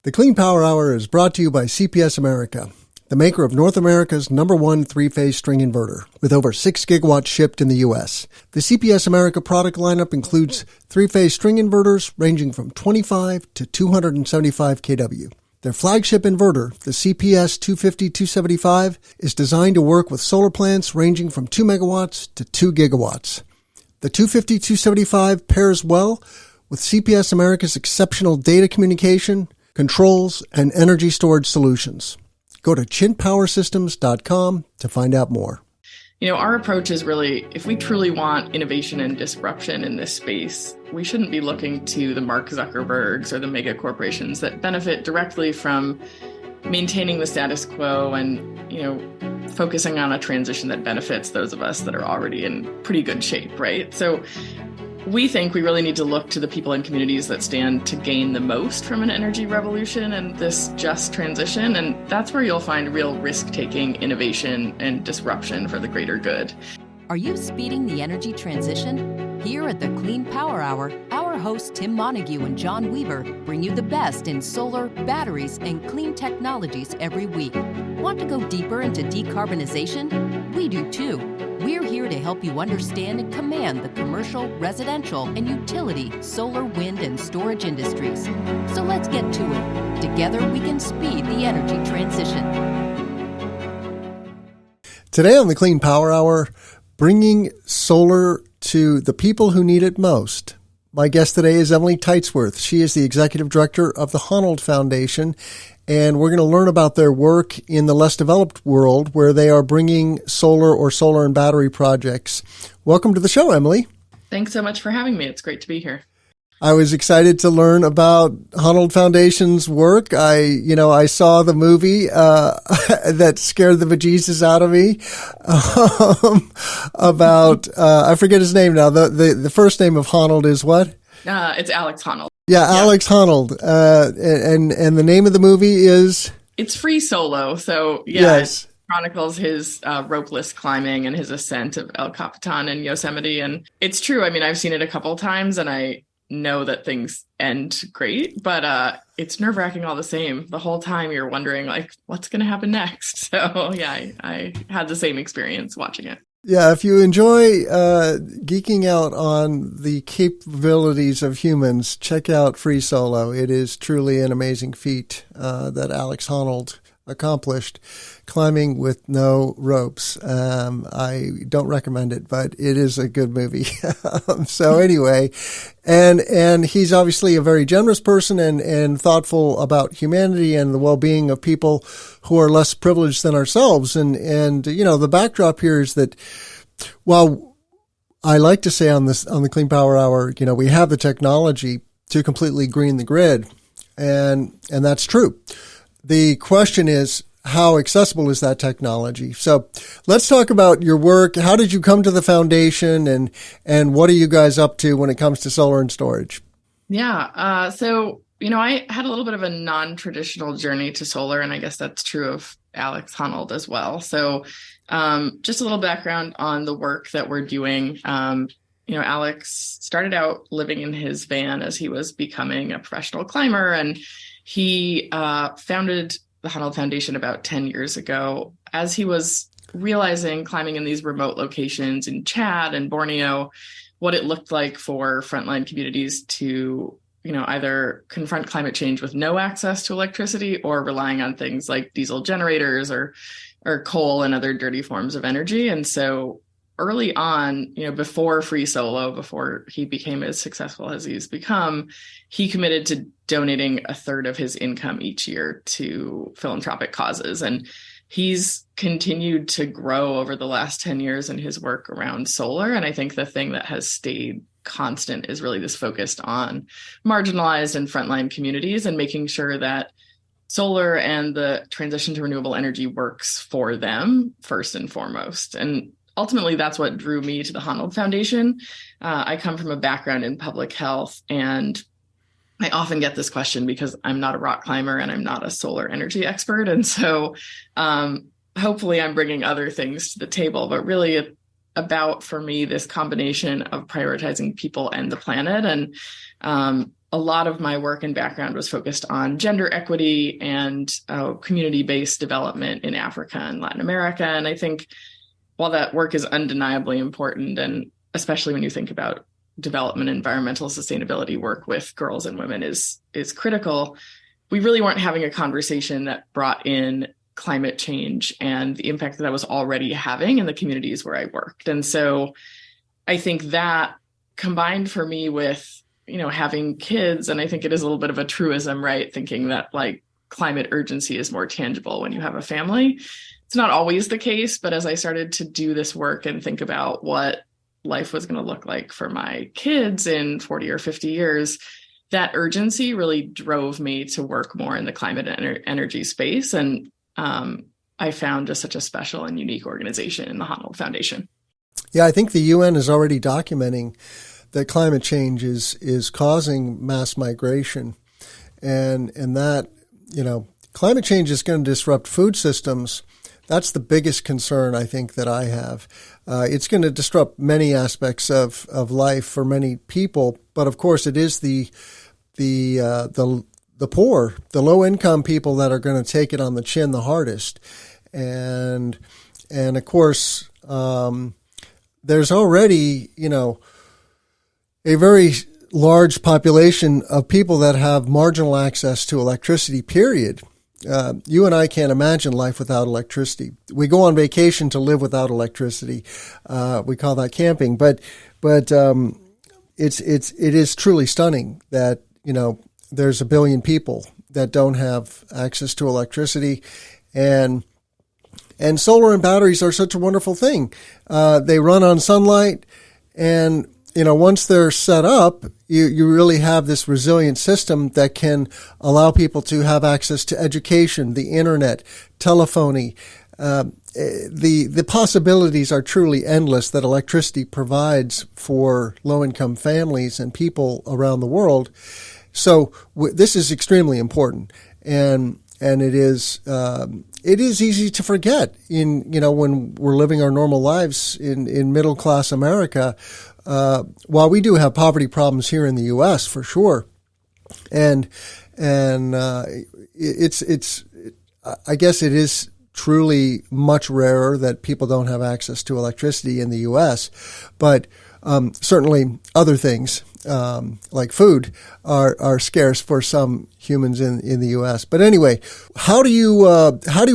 The Clean Power Hour is brought to you by CPS America, the maker of North America's #1 three-phase string inverter, with over 6 gigawatts shipped in the U.S. The CPS America product lineup includes three-phase string inverters ranging from 25 to 275 kW. Their flagship inverter, the CPS 250-275, is designed to work with solar plants ranging from 2 megawatts to 2 gigawatts. The 250-275 pairs well with CPS America's exceptional data communication, controls, and energy storage solutions. Go to chintpowersystems.com to find out more. Our approach is really, if we truly want innovation and disruption in this space, we shouldn't be looking to the Mark Zuckerbergs or the mega corporations that benefit directly from maintaining the status quo and, focusing on a transition that benefits those of us that are already in pretty good shape, right? So we think we really need to look to the people and communities that stand to gain the most from an energy revolution and this just transition. And that's where you'll find real risk-taking innovation and disruption for the greater good. Are you speeding the energy transition? Here at the Clean Power Hour, our hosts Tim Montague and John Weaver bring you the best in solar, batteries, and clean technologies every week. Want to go deeper into decarbonization? We do too. We're here to help you understand and command the commercial, residential, and utility solar, wind, and storage industries. So let's get to it. Together we can speed the energy transition. Today on the Clean Power Hour, bringing solar to the people who need it most. My guest today is Emily Teitsworth. She is the executive director of the Honnold Foundation, and we're going to learn about their work in the less developed world where they are bringing solar or solar and battery projects. Welcome to the show, Emily. Thanks so much for having me. It's great to be here. I was excited to learn about Honnold Foundation's work. I saw the movie that scared the bejesus out of me about I forget his name now. The first name of Honnold is what? It's Alex Honnold. Yeah, Alex Honnold. And the name of the movie is? It's Free Solo. So yes. It chronicles his ropeless climbing and his ascent of El Capitan in Yosemite. And it's true. I mean, I've seen it a couple of times and I know that things end great, but it's nerve-wracking all the same. The whole time you're wondering, what's going to happen next? So yeah, I had the same experience watching it. Yeah, if you enjoy geeking out on the capabilities of humans, check out Free Solo. It is truly an amazing feat that Alex Honnold accomplished, climbing with no ropes. I don't recommend it, but it is a good movie. So anyway, and he's obviously a very generous person and thoughtful about humanity and the well-being of people who are less privileged than ourselves. And the backdrop here is that, well, I like to say on the Clean Power Hour, we have the technology to completely green the grid, and that's true. The question is, how accessible is that technology? So let's talk about your work. How did you come to the foundation, and what are you guys up to when it comes to solar and storage? Yeah. So, I had a little bit of a non-traditional journey to solar, and I guess that's true of Alex Honnold as well. So just a little background on the work that we're doing. Alex started out living in his van as he was becoming a professional climber, and he founded the Honnold Foundation about 10 years ago as he was realizing, climbing in these remote locations in Chad and Borneo, what it looked like for frontline communities to, either confront climate change with no access to electricity or relying on things like diesel generators or coal and other dirty forms of energy. And so early on, before Free Solo, before he became as successful as he's become, he committed to donating a third of his income each year to philanthropic causes. And he's continued to grow over the last 10 years in his work around solar. And I think the thing that has stayed constant is really this focus on marginalized and frontline communities and making sure that solar and the transition to renewable energy works for them first and foremost. And ultimately, that's what drew me to the Honnold Foundation. I come from a background in public health, and I often get this question because I'm not a rock climber and I'm not a solar energy expert. And so hopefully I'm bringing other things to the table, but really about, for me, this combination of prioritizing people and the planet. And a lot of my work and background was focused on gender equity and community-based development in Africa and Latin America. And I think while that work is undeniably important, and especially when you think about development, environmental sustainability work with girls and women is critical, we really weren't having a conversation that brought in climate change and the impact that was already having in the communities where I worked. And so I think that combined for me with, having kids, and I think it is a little bit of a truism, right? Thinking that like climate urgency is more tangible when you have a family. It's not always the case, but as I started to do this work and think about what life was going to look like for my kids in 40 or 50 years, that urgency really drove me to work more in the climate and energy space. And I found just such a special and unique organization in the Honnold Foundation. Yeah, I think the UN is already documenting that climate change is causing mass migration, and that, climate change is going to disrupt food systems. That's the biggest concern I think that I have. It's going to disrupt many aspects of life for many people, but of course it is the poor, the low income people that are going to take it on the chin the hardest, and of course there's already a very large population of people that have marginal access to electricity. Period. You and I can't imagine life without electricity. We go on vacation to live without electricity. We call that camping. But it is truly stunning that, there's 1 billion people that don't have access to electricity, and solar and batteries are such a wonderful thing. They run on sunlight, and once they're set up, you really have this resilient system that can allow people to have access to education, the internet, telephony. The possibilities are truly endless that electricity provides for low-income families and people around the world. So this is extremely important, and it is easy to forget when we're living our normal lives in middle class America. While we do have poverty problems here in the U.S. for sure, and it's I guess it is truly much rarer that people don't have access to electricity in the U.S., but certainly other things like food are scarce for some humans in the U.S. But anyway, how do you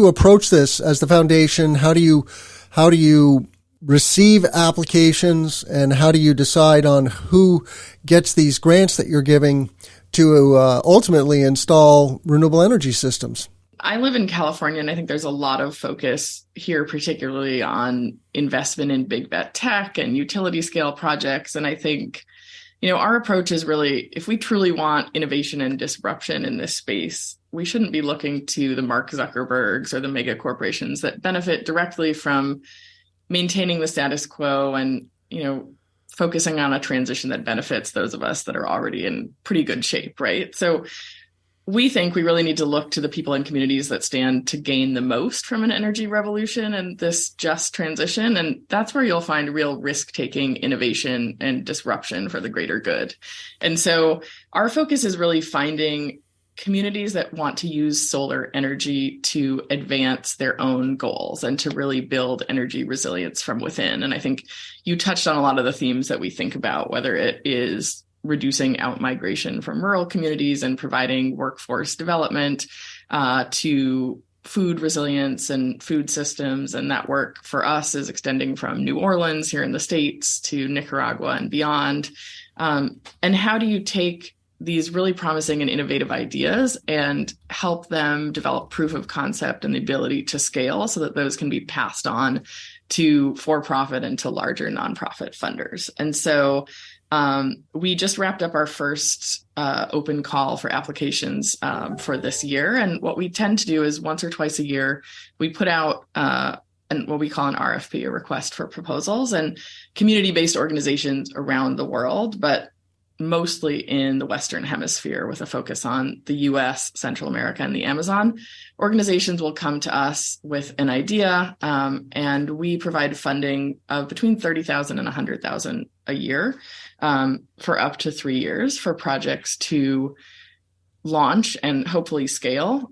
approach this as the foundation? How do you receive applications, and how do you decide on who gets these grants that you're giving to ultimately install renewable energy systems? I live in California, and I think there's a lot of focus here, particularly on investment in big bet tech and utility scale projects. And I think, our approach is really, if we truly want innovation and disruption in this space, we shouldn't be looking to the Mark Zuckerbergs or the mega corporations that benefit directly from maintaining the status quo and, focusing on a transition that benefits those of us that are already in pretty good shape, right? So we think we really need to look to the people and communities that stand to gain the most from an energy revolution and this just transition. And that's where you'll find real risk-taking innovation and disruption for the greater good. And so our focus is really finding communities that want to use solar energy to advance their own goals and to really build energy resilience from within. And I think you touched on a lot of the themes that we think about, whether it is reducing out-migration from rural communities and providing workforce development, to food resilience and food systems. And that work for us is extending from New Orleans here in the States to Nicaragua and beyond. And how do you take these really promising and innovative ideas and help them develop proof of concept and the ability to scale so that those can be passed on to for-profit and to larger nonprofit funders? And so we just wrapped up our first open call for applications for this year. And what we tend to do is once or twice a year, we put out what we call an RFP, a request for proposals, and community-based organizations around the world, but mostly in the Western Hemisphere with a focus on the US, Central America, and the Amazon. Organizations will come to us with an idea, and we provide funding of between $30,000 and $100,000 a year for up to 3 years for projects to launch and hopefully scale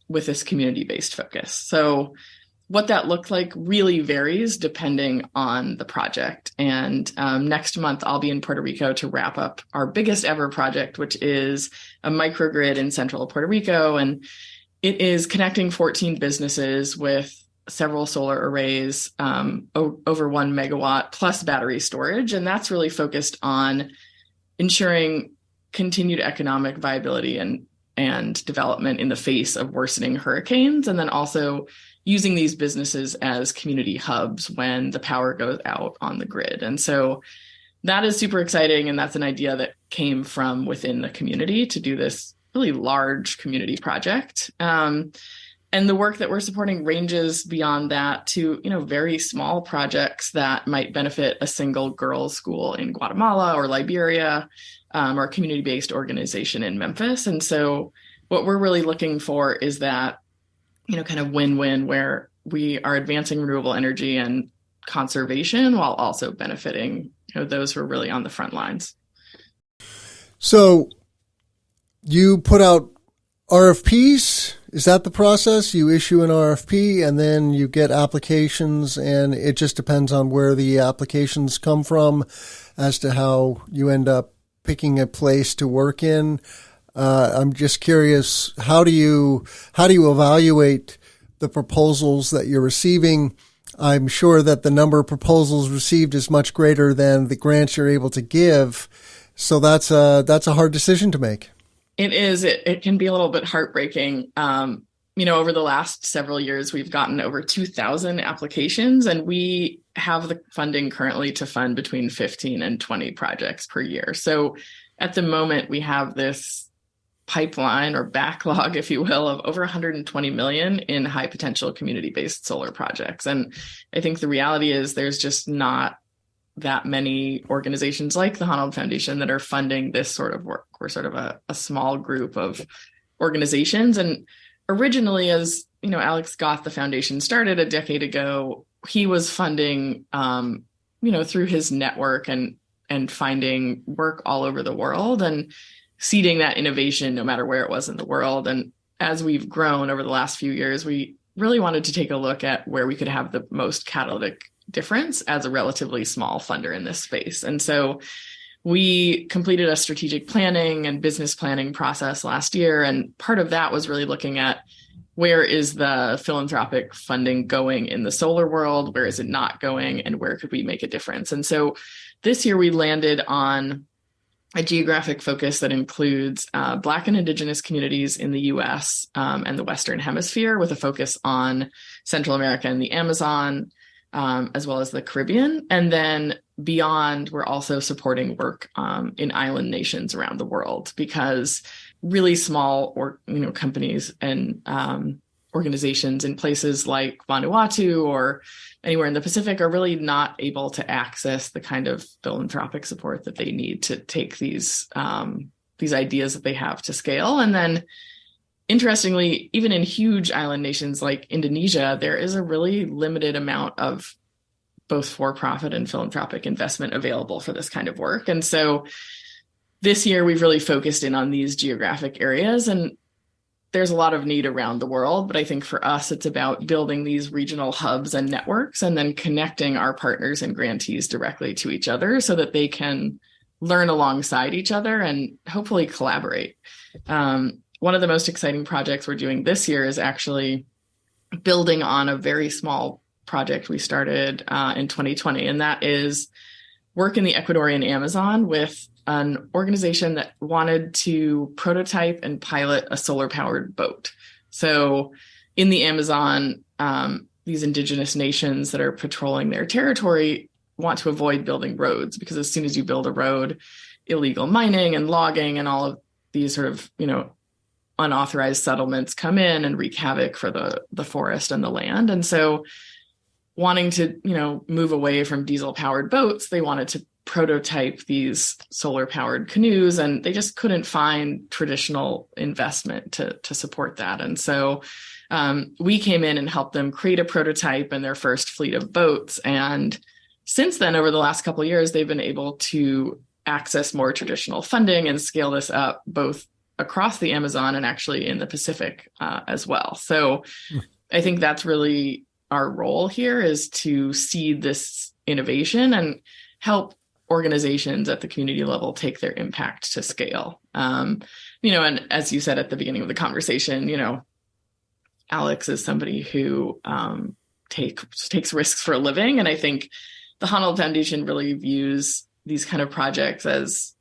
with this community-based focus. So what that looked like really varies depending on the project. And next month, I'll be in Puerto Rico to wrap up our biggest ever project, which is a microgrid in central Puerto Rico. And it is connecting 14 businesses with several solar arrays, over 1 megawatt plus battery storage. And that's really focused on ensuring continued economic viability and development in the face of worsening hurricanes. And then also using these businesses as community hubs when the power goes out on the grid. And so that is super exciting. And that's an idea that came from within the community to do this really large community project. And the work that we're supporting ranges beyond that to, very small projects that might benefit a single girls' school in Guatemala or Liberia, or a community-based organization in Memphis. And so what we're really looking for is that, kind of win-win where we are advancing renewable energy and conservation while also benefiting, those who are really on the front lines. So you put out RFPs. Is that the process? You issue an RFP and then you get applications, and it just depends on where the applications come from as to how you end up picking a place to work in. I'm just curious, how do you evaluate the proposals that you're receiving? I'm sure that the number of proposals received is much greater than the grants you're able to give. So that's a hard decision to make. It is. It can be a little bit heartbreaking. Over the last several years, we've gotten over 2,000 applications, and we have the funding currently to fund between 15 and 20 projects per year. So at the moment, we have this pipeline or backlog, if you will, of over 120 million in high potential community-based solar projects. And I think the reality is there's just not that many organizations like the Honnold Foundation that are funding this sort of work. We're sort of a small group of organizations. And originally, as Alex got the foundation started a decade ago, he was funding, through his network and finding work all over the world and seeding that innovation no matter where it was in the world. And as we've grown over the last few years, we really wanted to take a look at where we could have the most catalytic difference as a relatively small funder in this space. And so we completed a strategic planning and business planning process last year. And part of that was really looking at where is the philanthropic funding going in the solar world? Where is it not going? And where could we make a difference? And so this year we landed on a geographic focus that includes Black and Indigenous communities in the U.S. And the Western Hemisphere, with a focus on Central America and the Amazon, as well as the Caribbean. And then beyond, we're also supporting work in island nations around the world, because really small companies and organizations in places like Vanuatu or anywhere in the Pacific are really not able to access the kind of philanthropic support that they need to take these ideas that they have to scale. And then, interestingly, even in huge island nations like Indonesia, there is a really limited amount of both for-profit and philanthropic investment available for this kind of work. And so this year, we've really focused in on these geographic areas, and there's a lot of need around the world, but I think for us, it's about building these regional hubs and networks and then connecting our partners and grantees directly to each other so that they can learn alongside each other and hopefully collaborate. One of the most exciting projects we're doing this year is actually building on a very small project we started in 2020, and that is work in the Ecuadorian Amazon with an organization that wanted to prototype and pilot a solar-powered boat. So in the Amazon, these indigenous nations that are patrolling their territory want to avoid building roads, because as soon as you build a road, illegal mining and logging and all of these sort of, unauthorized settlements come in and wreak havoc for the forest and the land. And so wanting to, move away from diesel-powered boats, they wanted to prototype these solar-powered canoes, and they just couldn't find traditional investment to support that. And so we came in and helped them create a prototype and their first fleet of boats. And since then, over the last couple of years, they've been able to access more traditional funding and scale this up both across the Amazon and actually in the Pacific as well. So I think that's really our role here, is to seed this innovation and help organizations at the community level take their impact to scale. And as you said at the beginning of the conversation, Alex is somebody who takes risks for a living. And I think the Honnold Foundation really views these kind of projects as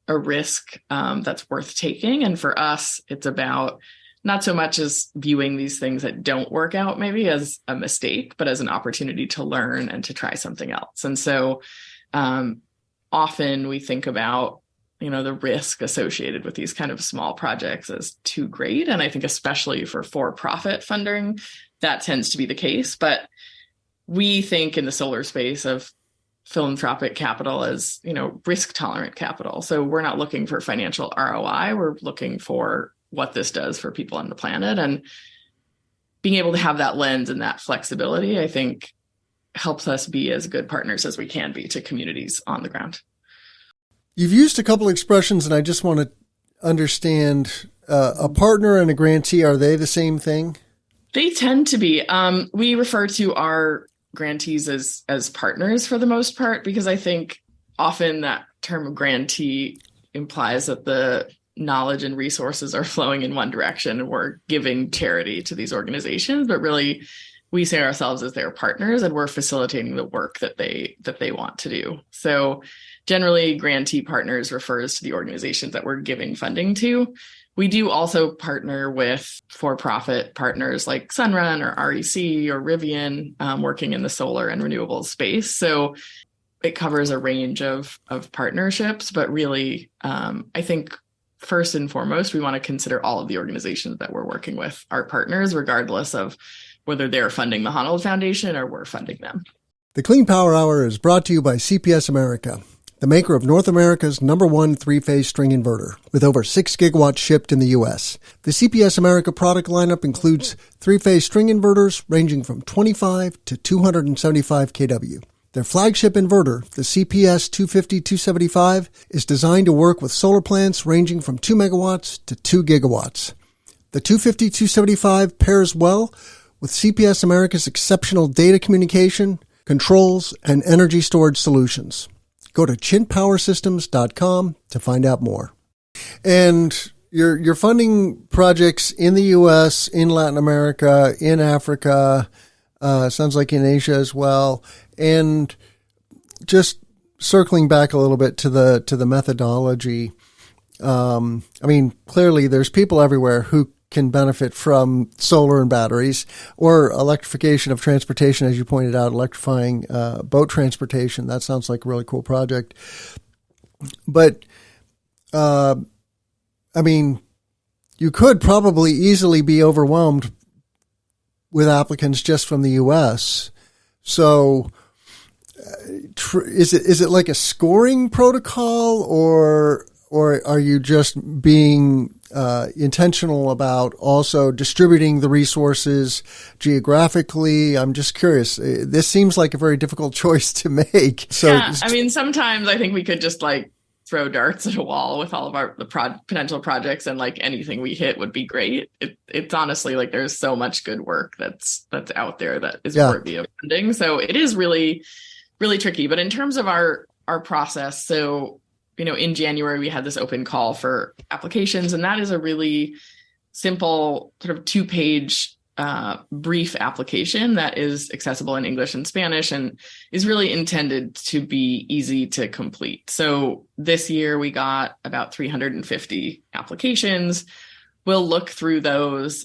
a risk that's worth taking. And for us, it's about not so much as viewing these things that don't work out maybe as a mistake, but as an opportunity to learn and to try something else. And so often we think about, the risk associated with these kind of small projects as too great. And I think especially for-profit funding, that tends to be the case. But we think in the solar space of philanthropic capital as, risk tolerant capital. So we're not looking for financial ROI. We're looking for what this does for people on the planet. And being able to have that lens and that flexibility, I think, helps us be as good partners as we can be to communities on the ground. You've used a couple expressions, and I just want to understand, a partner and a grantee, are they the same thing? They tend to be. We refer to our grantees as partners for the most part, because I think often that term of grantee implies that the knowledge and resources are flowing in one direction and we're giving charity to these organizations, but really we see ourselves as their partners and we're facilitating the work that they want to do. So generally, grantee partners refers to the organizations that we're giving funding to. We do also partner with for-profit partners like Sunrun or REC or Rivian, working in the solar and renewable space. So it covers a range of partnerships, but really, I think first and foremost, we want to consider all of the organizations that we're working with our partners, regardless of whether they're funding the Honnold Foundation or we're funding them. The Clean Power Hour is brought to you by CPS America, the maker of North America's #1 three-phase string inverter, with over 6 gigawatts shipped in the U.S. The CPS America product lineup includes three-phase string inverters ranging from 25 to 275 kW. Their flagship inverter, the CPS 250-275, is designed to work with solar plants ranging from 2 megawatts to 2 gigawatts. The 250-275 pairs well with CPS America's exceptional data communication, controls, and energy storage solutions. Go to chintpowersystems.com to find out more. And you're funding projects in the U.S., in Latin America, in Africa, sounds like in Asia as well. And just circling back a little bit to the methodology, clearly there's people everywhere who can benefit from solar and batteries, or electrification of transportation, as you pointed out, electrifying boat transportation. That sounds like a really cool project. But, you could probably easily be overwhelmed with applicants just from the U.S. So is it like a scoring protocol, or are you just being intentional about also distributing the resources geographically? I'm just curious. This seems like a very difficult choice to make. So, yeah, sometimes I think we could just throw darts at a wall with all of the potential projects, and anything we hit would be great. It's honestly there's so much good work that's out there that is worthy of funding. So it is really, really tricky. But in terms of our process, so in January, we had this open call for applications, and that is a really simple sort of 2-page brief application that is accessible in English and Spanish and is really intended to be easy to complete. So this year we got about 350 applications. We'll look through those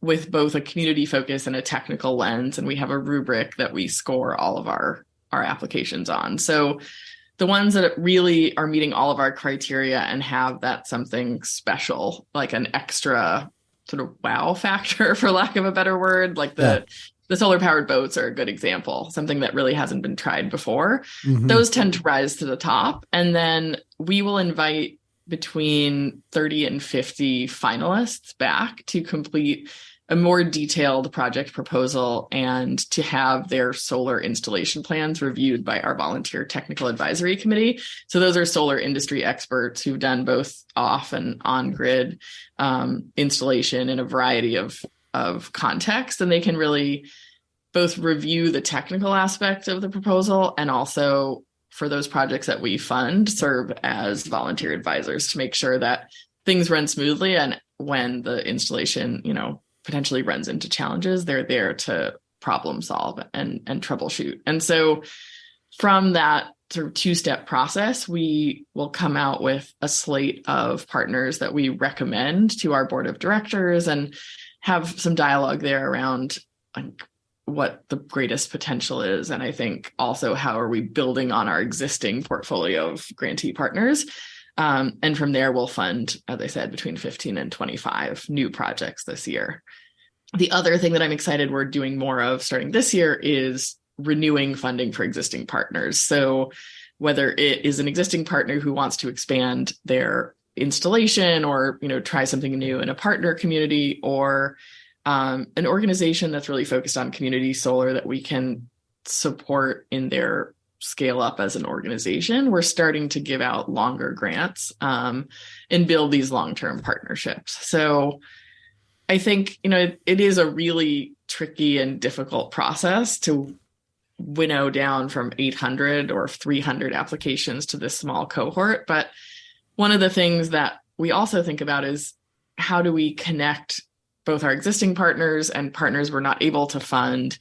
with both a community focus and a technical lens, and we have a rubric that we score all of our applications on. So the ones that really are meeting all of our criteria and have that something special, like an extra sort of wow factor, for lack of a better word, the solar powered boats are a good example, something that really hasn't been tried before. Mm-hmm. Those tend to rise to the top. And then we will invite between 30 and 50 finalists back to complete a more detailed project proposal and to have their solar installation plans reviewed by our volunteer technical advisory committee. So those are solar industry experts who've done both off and on grid installation in a variety of contexts, and they can really both review the technical aspect of the proposal and also, for those projects that we fund, serve as volunteer advisors to make sure that things run smoothly, and when the installation, potentially runs into challenges, they're there to problem solve and troubleshoot. And so from that sort of two-step process, we will come out with a slate of partners that we recommend to our board of directors and have some dialogue there around what the greatest potential is. And I think also, how are we building on our existing portfolio of grantee partners? And from there, we'll fund, as I said, between 15 and 25 new projects this year. The other thing that I'm excited we're doing more of starting this year is renewing funding for existing partners. So whether it is an existing partner who wants to expand their installation or, try something new in a partner community, or an organization that's really focused on community solar that we can support in their scale up as an organization, we're starting to give out longer grants and build these long-term partnerships. So I think, it is a really tricky and difficult process to winnow down from 800 or 300 applications to this small cohort. But one of the things that we also think about is, how do we connect both our existing partners and partners we're not able to fund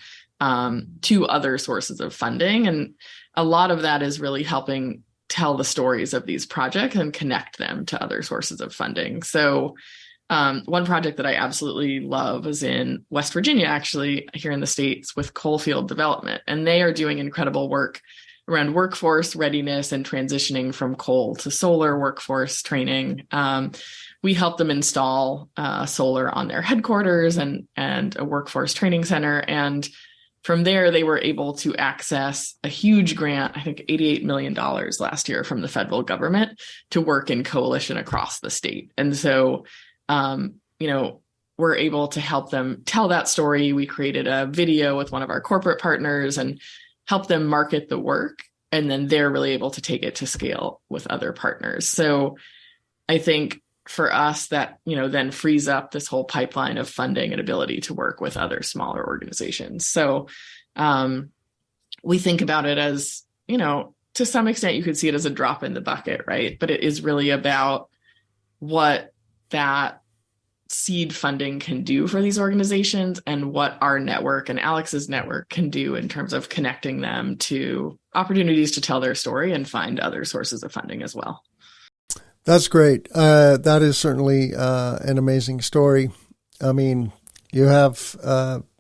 to other sources of funding? And a lot of that is really helping tell the stories of these projects and connect them to other sources of funding. So one project that I absolutely love is in West Virginia, actually, here in the States, with Coalfield Development. And they are doing incredible work around workforce readiness and transitioning from coal to solar workforce training. We helped them install solar on their headquarters and a workforce training center. And from there, they were able to access a huge grant, I think $88 million last year, from the federal government to work in coalition across the state. And so, we're able to help them tell that story. We created a video with one of our corporate partners and help them market the work. And then they're really able to take it to scale with other partners. So I think for us, that, then frees up this whole pipeline of funding and ability to work with other smaller organizations. So we think about it as, to some extent, you could see it as a drop in the bucket, right? But it is really about what that seed funding can do for these organizations and what our network and Alex's network can do in terms of connecting them to opportunities to tell their story and find other sources of funding as well. That's great. That is certainly an amazing story. I mean, you have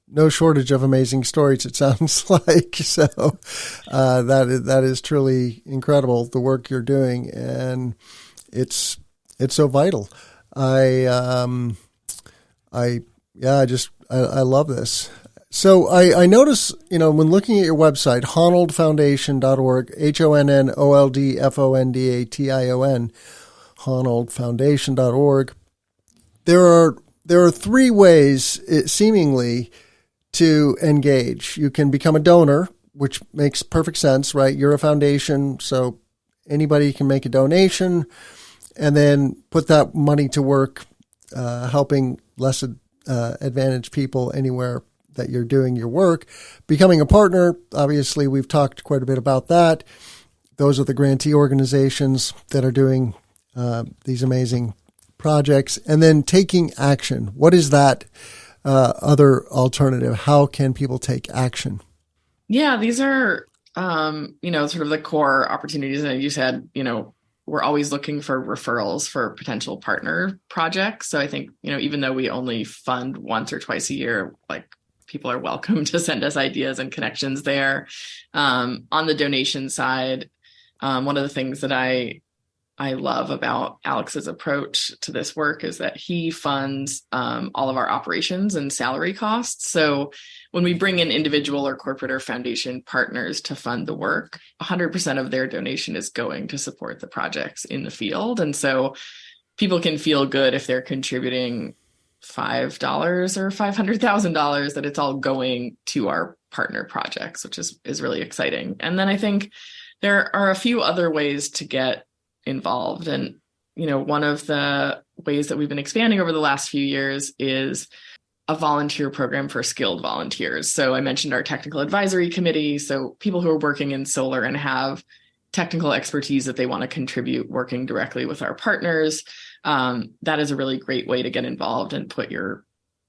no shortage of amazing stories, it sounds like. So that is truly incredible, the work you're doing, and it's so vital. I love this. So I notice, when looking at your website, honnoldfoundation.org, HONNOLDFONDATION, honnoldfoundation.org, there are three ways, seemingly, to engage. You can become a donor, which makes perfect sense, right? You're a foundation, so anybody can make a donation and then put that money to work, helping less advantaged people anywhere that you're doing your work. Becoming a partner, obviously, we've talked quite a bit about that. Those are the grantee organizations that are doing these amazing projects. And then taking action. What is that other alternative? How can people take action? Yeah, these are, sort of the core opportunities. And you said, we're always looking for referrals for potential partner projects. So I think, even though we only fund once or twice a year, people are welcome to send us ideas and connections there. On the donation side, one of the things that I love about Alex's approach to this work is that he funds all of our operations and salary costs. So when we bring in individual or corporate or foundation partners to fund the work, 100% of their donation is going to support the projects in the field. And so people can feel good if they're contributing $5 or $500,000 that it's all going to our partner projects, which is really exciting. And then I think there are a few other ways to get involved. And, one of the ways that we've been expanding over the last few years is a volunteer program for skilled volunteers. So I mentioned our technical advisory committee. So people who are working in solar and have technical expertise that they want to contribute working directly with our partners. That is a really great way to get involved and put your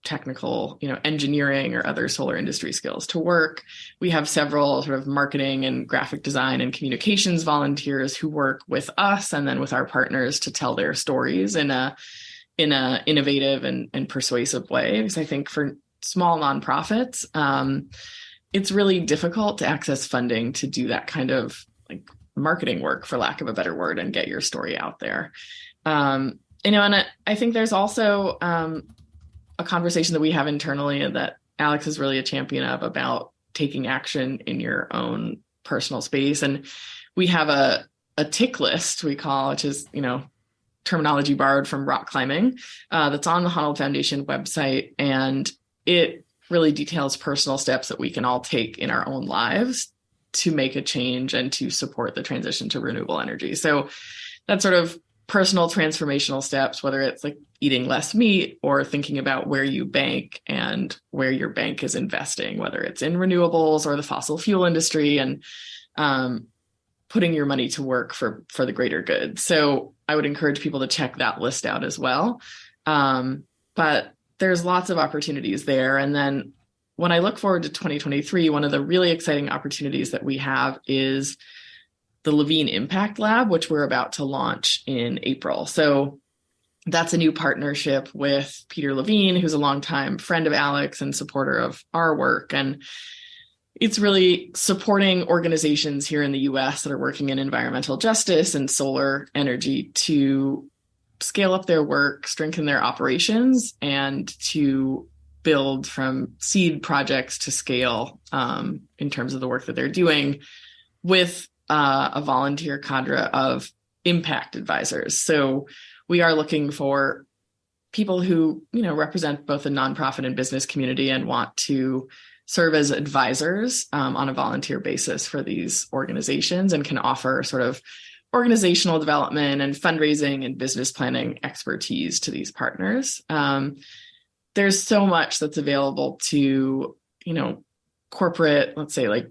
technical, engineering or other solar industry skills to work. We have several sort of marketing and graphic design and communications volunteers who work with us and then with our partners to tell their stories in a innovative and persuasive way. Because I think for small nonprofits, it's really difficult to access funding to do that kind of like marketing work, for lack of a better word, and get your story out there. And I think there's also a conversation that we have internally and that Alex is really a champion of about taking action in your own personal space. And we have a tick list we call, which is, terminology borrowed from rock climbing, that's on the Honnold Foundation website. And it really details personal steps that we can all take in our own lives to make a change and to support the transition to renewable energy. So that's sort of personal transformational steps, whether it's like eating less meat or thinking about where you bank and where your bank is investing, whether it's in renewables or the fossil fuel industry, and putting your money to work for the greater good. So I would encourage people to check that list out as well. But there's lots of opportunities there. And then when I look forward to 2023, one of the really exciting opportunities that we have is the Levine Impact Lab, which we're about to launch in April. So that's a new partnership with Peter Levine, who's a longtime friend of Alex and supporter of our work. And it's really supporting organizations here in the US that are working in environmental justice and solar energy to scale up their work, strengthen their operations, and to build from seed projects to scale in terms of the work that they're doing with a volunteer cadre of impact advisors. So we are looking for people who, represent both the nonprofit and business community and want to serve as advisors on a volunteer basis for these organizations and can offer sort of organizational development and fundraising and business planning expertise to these partners. There's so much that's available to, corporate, let's say like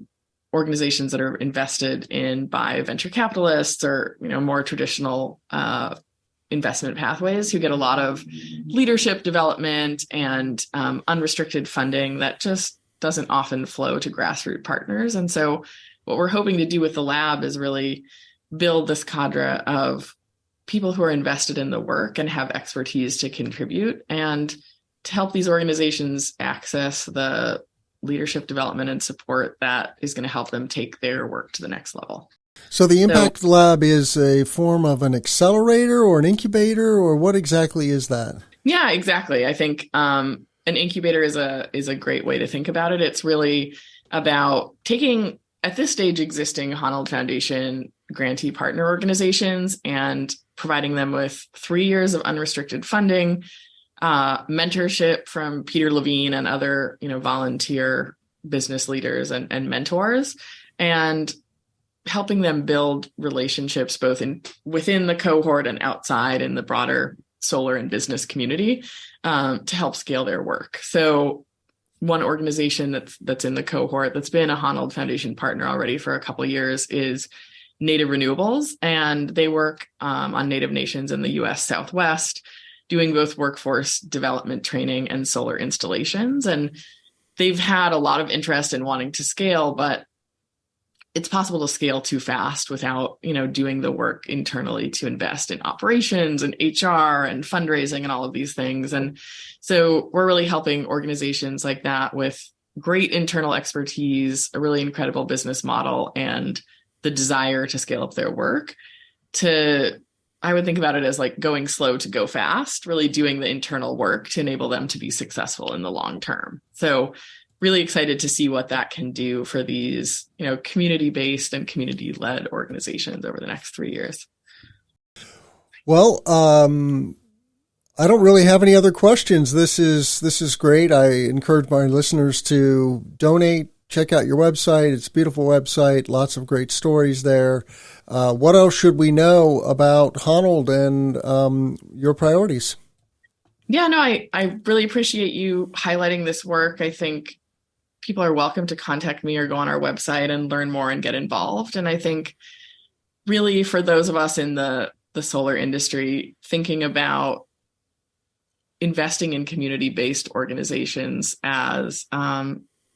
organizations that are invested in by venture capitalists or, more traditional investment pathways who get a lot of leadership development and unrestricted funding that just doesn't often flow to grassroots partners. And so what we're hoping to do with the lab is really build this cadre of people who are invested in the work and have expertise to contribute and to help these organizations access the leadership development and support that is going to help them take their work to the next level. So the Impact Lab is a form of an accelerator or an incubator, or what exactly is that? Yeah, exactly. I think an incubator is a great way to think about it. It's really about taking, at this stage, existing Honnold Foundation grantee partner organizations and providing them with 3 years of unrestricted funding, mentorship from Peter Levine and other, volunteer business leaders and mentors, and helping them build relationships both within the cohort and outside in the broader solar and business community to help scale their work. So one organization that's in the cohort that's been a Honnold Foundation partner already for a couple of years is Native Renewables, and they work on Native nations in the U.S. Southwest, doing both workforce development training and solar installations. And they've had a lot of interest in wanting to scale, but it's possible to scale too fast without, doing the work internally to invest in operations and HR and fundraising and all of these things. And so we're really helping organizations like that with great internal expertise, a really incredible business model, and the desire to scale up their work I would think about it as like going slow to go fast, really doing the internal work to enable them to be successful in the long term. So really excited to see what that can do for these, community-based and community-led organizations over the next 3 years. Well, I don't really have any other questions. This is great. I encourage my listeners to donate. Check out your website. It's a beautiful website. Lots of great stories there. What else should we know about Honnold and your priorities? Yeah, no, I really appreciate you highlighting this work. I think people are welcome to contact me or go on our website and learn more and get involved. And I think really for those of us in the solar industry, thinking about investing in community-based organizations as a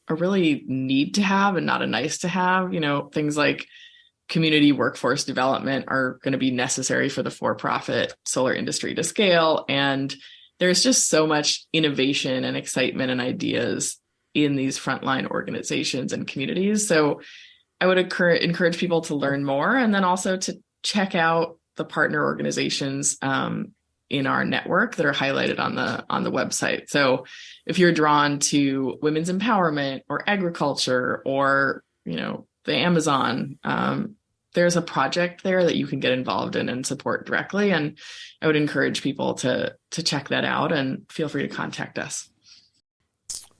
really need to have and not a nice to have. Things like community workforce development are going to be necessary for the for-profit solar industry to scale. And there's just so much innovation and excitement and ideas in these frontline organizations and communities. So I would encourage people to learn more, and then also to check out the partner organizations in our network that are highlighted on the website. So if you're drawn to women's empowerment or agriculture or, the Amazon, there's a project there that you can get involved in and support directly. And I would encourage people to check that out, and feel free to contact us.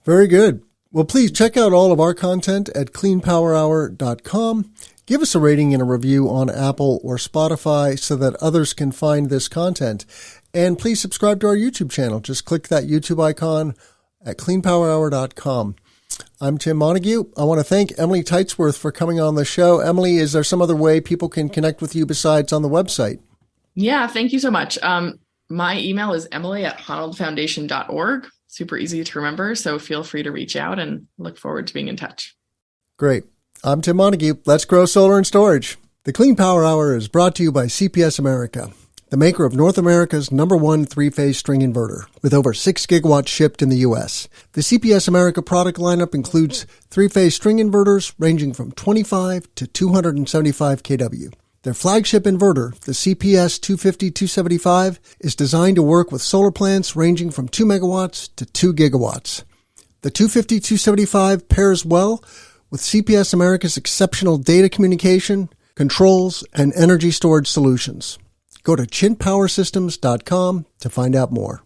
Very good. Well, please check out all of our content at cleanpowerhour.com. Give us a rating and a review on Apple or Spotify so that others can find this content. And please subscribe to our YouTube channel. Just click that YouTube icon at cleanpowerhour.com. I'm Tim Montague. I want to thank Emily Teitsworth for coming on the show. Emily, is there some other way people can connect with you besides on the website? Yeah, thank you so much. My email is emily@honnoldfoundation.org. Super easy to remember. So feel free to reach out, and look forward to being in touch. Great. I'm Tim Montague. Let's grow solar and storage. The Clean Power Hour is brought to you by CPS America, the maker of North America's #1 three-phase string inverter, with over 6 gigawatts shipped in the U.S. The CPS America product lineup includes three-phase string inverters ranging from 25 to 275 kW. Their flagship inverter, the CPS 250-275, is designed to work with solar plants ranging from 2 megawatts to 2 gigawatts. The 250-275 pairs well with CPS America's exceptional data communication, controls, and energy storage solutions. Go to chintpowersystems.com to find out more.